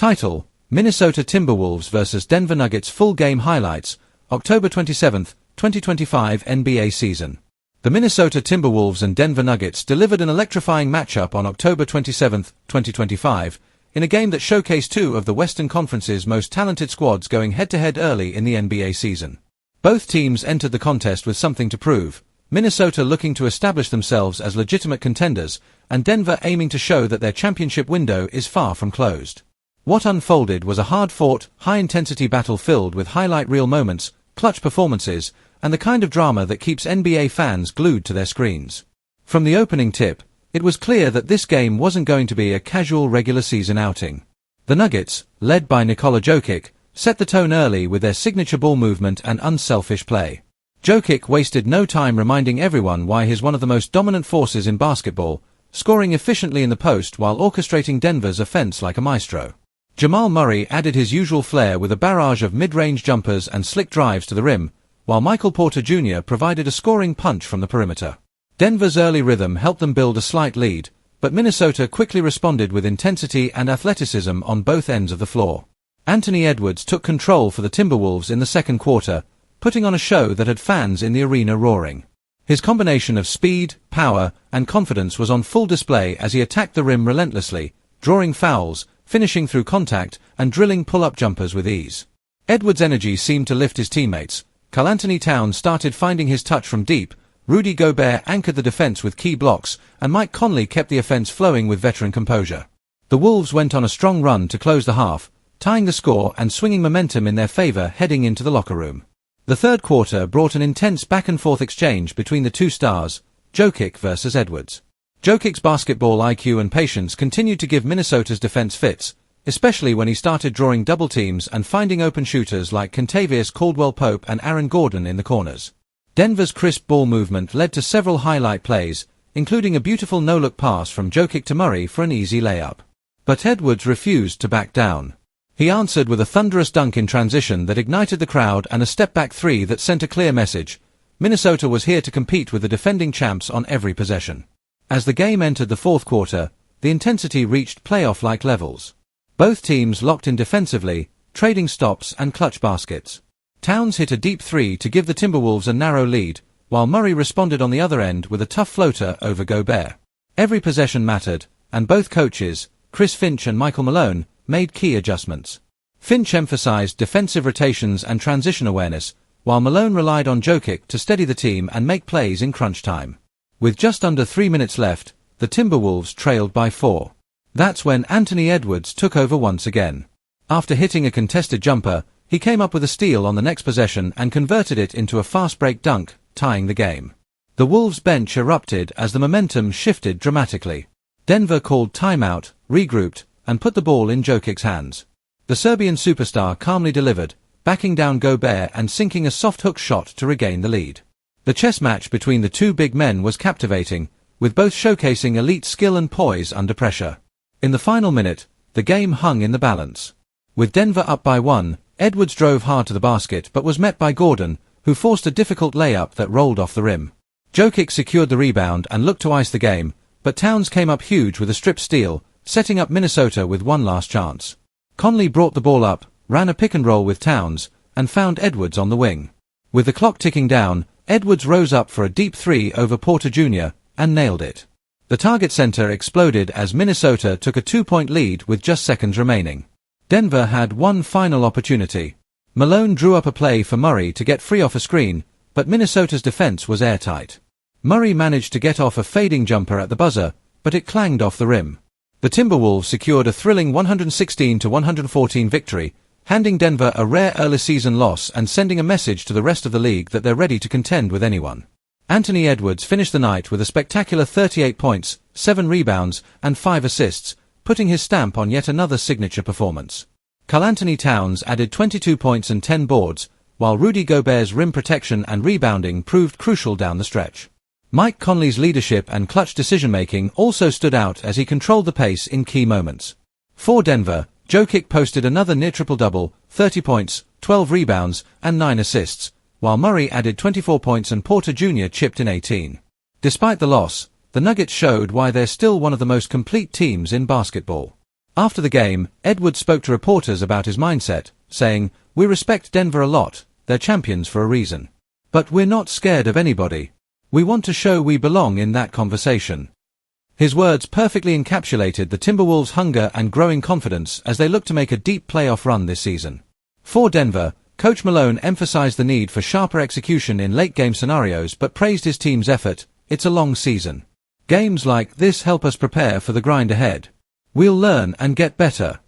Title: Minnesota Timberwolves vs Denver Nuggets. Full game highlights. October 27, 2025 NBA season. The Minnesota Timberwolves and Denver Nuggets delivered an electrifying matchup on October 27, 2025, in a game that showcased two of the Western Conference's most talented squads going head-to-head early in the NBA season. Both teams entered the contest with something to prove, Minnesota looking to establish themselves as legitimate contenders, and Denver aiming to show that their championship window is far from closed. What unfolded was a hard-fought, high-intensity battle filled with highlight reel moments, clutch performances, and the kind of drama that keeps NBA fans glued to their screens. From the opening tip, it was clear that this game wasn't going to be a casual regular season outing. The Nuggets, led by Nikola Jokic, set the tone early with their signature ball movement and unselfish play. Jokic wasted no time reminding everyone why he's one of the most dominant forces in basketball, scoring efficiently in the post while orchestrating Denver's offense like a maestro. Jamal Murray added his usual flair with a barrage of mid-range jumpers and slick drives to the rim, while Michael Porter Jr. provided a scoring punch from the perimeter. Denver's early rhythm helped them build a slight lead, but Minnesota quickly responded with intensity and athleticism on both ends of the floor. Anthony Edwards took control for the Timberwolves in the second quarter, putting on a show that had fans in the arena roaring. His combination of speed, power, and confidence was on full display as he attacked the rim relentlessly, drawing fouls, finishing through contact, and drilling pull-up jumpers with ease. Edwards' energy seemed to lift his teammates. Karl-Anthony Towns started finding his touch from deep, Rudy Gobert anchored the defense with key blocks, and Mike Conley kept the offense flowing with veteran composure. The Wolves went on a strong run to close the half, tying the score and swinging momentum in their favor heading into the locker room. The third quarter brought an intense back-and-forth exchange between the two stars, Jokic versus Edwards. Jokic's basketball IQ and patience continued to give Minnesota's defense fits, especially when he started drawing double teams and finding open shooters like Kentavious Caldwell-Pope and Aaron Gordon in the corners. Denver's crisp ball movement led to several highlight plays, including a beautiful no-look pass from Jokic to Murray for an easy layup. But Edwards refused to back down. He answered with a thunderous dunk in transition that ignited the crowd and a step-back three that sent a clear message: Minnesota was here to compete with the defending champs on every possession. As the game entered the fourth quarter, the intensity reached playoff-like levels. Both teams locked in defensively, trading stops and clutch baskets. Towns hit a deep three to give the Timberwolves a narrow lead, while Murray responded on the other end with a tough floater over Gobert. Every possession mattered, and both coaches, Chris Finch and Michael Malone, made key adjustments. Finch emphasized defensive rotations and transition awareness, while Malone relied on Jokic to steady the team and make plays in crunch time. With just under 3 minutes left, the Timberwolves trailed by 4. That's when Anthony Edwards took over once again. After hitting a contested jumper, he came up with a steal on the next possession and converted it into a fast-break dunk, tying the game. The Wolves' bench erupted as the momentum shifted dramatically. Denver called timeout, regrouped, and put the ball in Jokic's hands. The Serbian superstar calmly delivered, backing down Gobert and sinking a soft hook shot to regain the lead. The chess match between the two big men was captivating, with both showcasing elite skill and poise under pressure. In the final minute, the game hung in the balance. With Denver up by 1, Edwards drove hard to the basket but was met by Gordon, who forced a difficult layup that rolled off the rim. Jokic secured the rebound and looked to ice the game, but Towns came up huge with a strip steal, setting up Minnesota with one last chance. Conley brought the ball up, ran a pick-and-roll with Towns, and found Edwards on the wing. With the clock ticking down, Edwards rose up for a deep three over Porter Jr., and nailed it. The target center exploded as Minnesota took a 2-point lead with just seconds remaining. Denver had one final opportunity. Malone drew up a play for Murray to get free off a screen, but Minnesota's defense was airtight. Murray managed to get off a fading jumper at the buzzer, but it clanged off the rim. The Timberwolves secured a thrilling 116-114 victory, handing Denver a rare early-season loss and sending a message to the rest of the league that they're ready to contend with anyone. Anthony Edwards finished the night with a spectacular 38 points, 7 rebounds, and 5 assists, putting his stamp on yet another signature performance. Karl-Anthony Towns added 22 points and 10 boards, while Rudy Gobert's rim protection and rebounding proved crucial down the stretch. Mike Conley's leadership and clutch decision-making also stood out as he controlled the pace in key moments. For Denver, Jokic posted another near triple-double, 30 points, 12 rebounds, and 9 assists, while Murray added 24 points and Porter Jr. chipped in 18. Despite the loss, the Nuggets showed why they're still one of the most complete teams in basketball. After the game, Edwards spoke to reporters about his mindset, saying, "We respect Denver a lot, they're champions for a reason. But we're not scared of anybody. We want to show we belong in that conversation." His words perfectly encapsulated the Timberwolves' hunger and growing confidence as they look to make a deep playoff run this season. For Denver, Coach Malone emphasized the need for sharper execution in late-game scenarios but praised his team's effort. "It's a long season. Games like this help us prepare for the grind ahead. We'll learn and get better."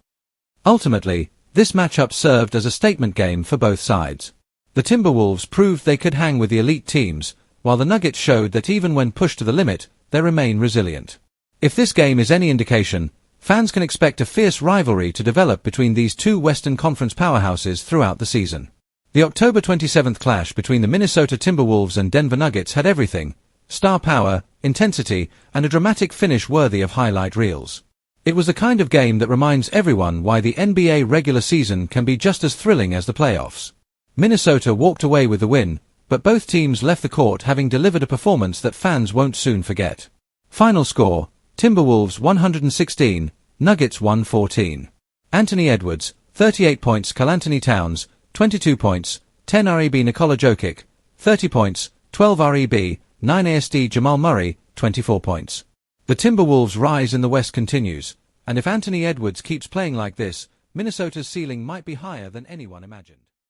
Ultimately, this matchup served as a statement game for both sides. The Timberwolves proved they could hang with the elite teams, while the Nuggets showed that even when pushed to the limit, they remain resilient. If this game is any indication, fans can expect a fierce rivalry to develop between these two Western Conference powerhouses throughout the season. The October 27th clash between the Minnesota Timberwolves and Denver Nuggets had everything: star power, intensity, and a dramatic finish worthy of highlight reels. It was the kind of game that reminds everyone why the NBA regular season can be just as thrilling as the playoffs. Minnesota walked away with the win, but both teams left the court having delivered a performance that fans won't soon forget. Final score: Timberwolves 116, Nuggets 114. Anthony Edwards, 38 points. Karl-Anthony Towns, 22 points. 10 REB. Nikola Jokic, 30 points. 12 REB. 9 ASD. Jamal Murray, 24 points. The Timberwolves' rise in the West continues, and if Anthony Edwards keeps playing like this, Minnesota's ceiling might be higher than anyone imagined.